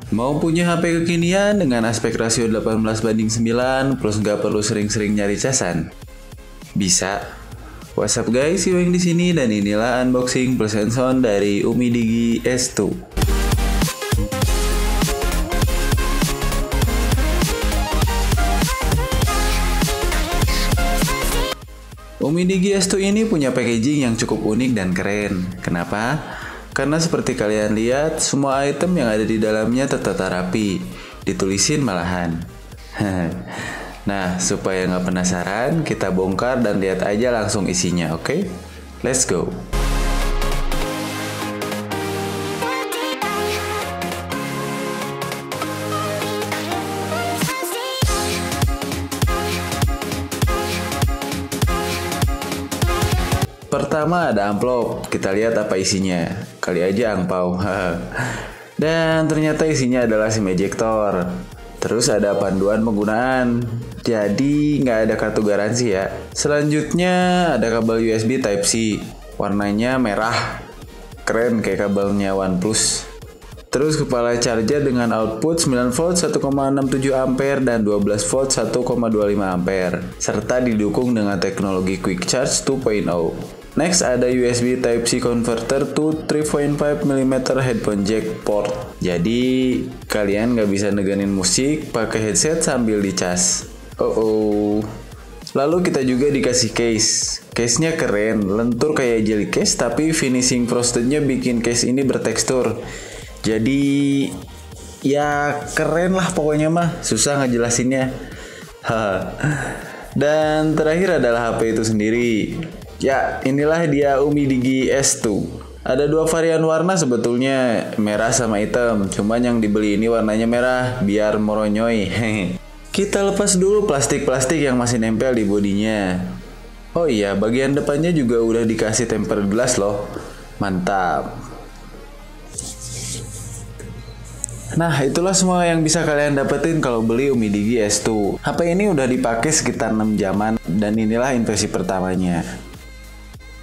Mau punya HP kekinian dengan aspek rasio 18:9 plus nggak perlu sering-sering nyari casan? Bisa. What's up guys, Iweng di sini dan inilah unboxing plus hands-on dari Umi Digi S2. Umi Digi S2 ini punya packaging yang cukup unik dan keren. Kenapa? Karena seperti kalian lihat, semua item yang ada di dalamnya tertata rapi, ditulisin malahan. Nah, supaya nggak penasaran, kita bongkar dan lihat aja langsung isinya, oke? Let's go! Pertama ada amplop, kita lihat apa isinya. Kali aja angpau. Dan ternyata isinya adalah SIM ejector. Terus ada panduan penggunaan. Jadi nggak ada kartu garansi ya. Selanjutnya ada kabel USB Type-C. Warnanya merah. Keren kayak kabelnya OnePlus. Terus kepala charger dengan output 9 volt 1,67 ampere dan 12 volt 1,25 ampere. Serta didukung dengan teknologi Quick Charge 2.0. Next ada USB Type-C converter to 3.5mm headphone jack port. Jadi kalian nggak bisa negenin musik pakai headset sambil dicas. Lalu kita juga dikasih case. Case-nya keren, lentur kayak jelly case tapi finishing frostednya bikin case ini bertekstur. Jadi ya keren lah pokoknya mah, susah ngejelasinnya. Dan terakhir adalah HP itu sendiri. Ya, inilah dia Umi Digi S2. Ada dua varian warna sebetulnya, merah sama hitam. Cuman yang dibeli ini warnanya merah, biar moronyoy. Kita lepas dulu plastik-plastik yang masih nempel di bodinya. Oh iya, bagian depannya juga udah dikasih tempered glass loh. Mantap. Nah, itulah semua yang bisa kalian dapetin kalau beli Umi Digi S2. HP ini udah dipakai sekitar 6 jaman dan inilah impresi pertamanya.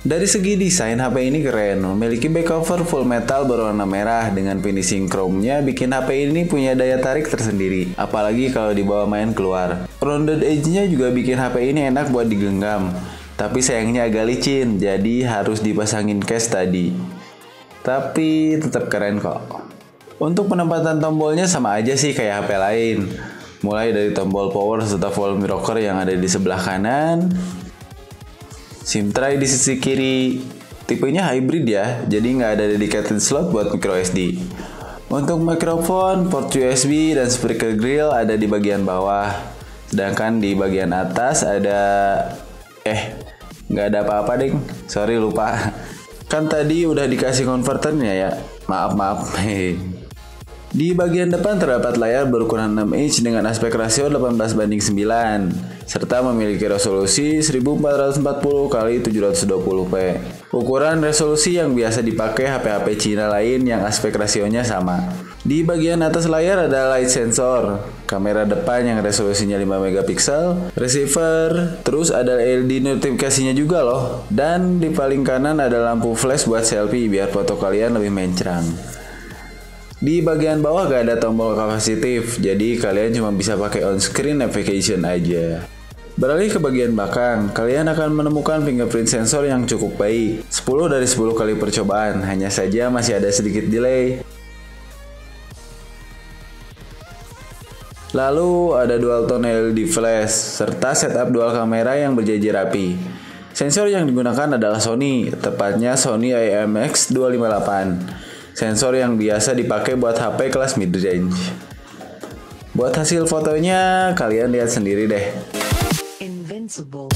Dari segi desain, HP ini keren, memiliki back cover full metal berwarna merah dengan finishing chrome-nya bikin HP ini punya daya tarik tersendiri, apalagi kalau dibawa main keluar. Rounded edge-nya juga bikin HP ini enak buat digenggam, tapi sayangnya agak licin, jadi harus dipasangin case tadi. Tapi tetap keren kok. Untuk penempatan tombolnya sama aja sih kayak HP lain, mulai dari tombol power serta volume rocker yang ada di sebelah kanan, SIM tray di sisi kiri, tipenya hybrid ya, jadi nggak ada dedicated slot buat micro SD. Untuk mikrofon, port USB dan speaker grill ada di bagian bawah, sedangkan di bagian atas ada nggak ada apa-apa ding, sorry lupa. Kan tadi udah dikasih konverternya ya, maaf. Di bagian depan terdapat layar berukuran 6 inch dengan aspek rasio 18:9 serta memiliki resolusi 1440x720p. Ukuran resolusi yang biasa dipakai HP-HP Cina lain yang aspek rasionya sama. Di bagian atas layar ada light sensor, kamera depan yang resolusinya 5 megapiksel, receiver, terus ada LED notifikasinya juga loh. Dan di paling kanan ada lampu flash buat selfie biar foto kalian lebih mencerang. Di bagian bawah gak ada tombol kapasitif, jadi kalian cuma bisa pakai on-screen navigation aja. Beralih ke bagian belakang, kalian akan menemukan fingerprint sensor yang cukup baik. 10 dari 10 kali percobaan, hanya saja masih ada sedikit delay. Lalu ada dual tone LED flash, serta setup dual kamera yang berjejer rapi. Sensor yang digunakan adalah Sony, tepatnya Sony IMX258. Sensor yang biasa dipakai buat HP kelas mid-range. Buat hasil fotonya, kalian lihat sendiri deh. Invincible.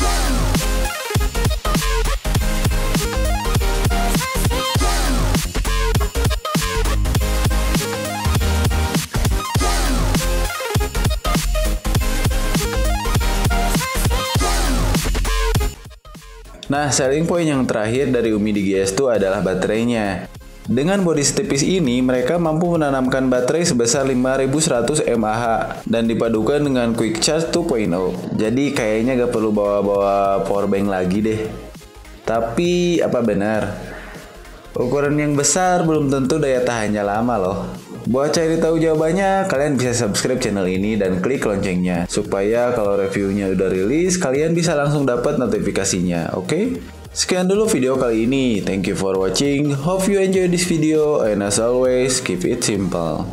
Nah, selling point yang terakhir dari Umi Digi S2 adalah baterainya. Dengan bodi setipis ini, mereka mampu menanamkan baterai sebesar 5100 mAh dan dipadukan dengan Quick Charge 2.0. Jadi kayaknya gak perlu bawa-bawa powerbank lagi deh. Tapi apa benar? Ukuran yang besar belum tentu daya tahannya lama loh. Buat cari tahu jawabannya, kalian bisa subscribe channel ini dan klik loncengnya supaya kalau reviewnya udah rilis, kalian bisa langsung dapat notifikasinya, oke? Sekian dulu video kali ini. Thank you for watching. Hope you enjoy this video and as always, keep it simple.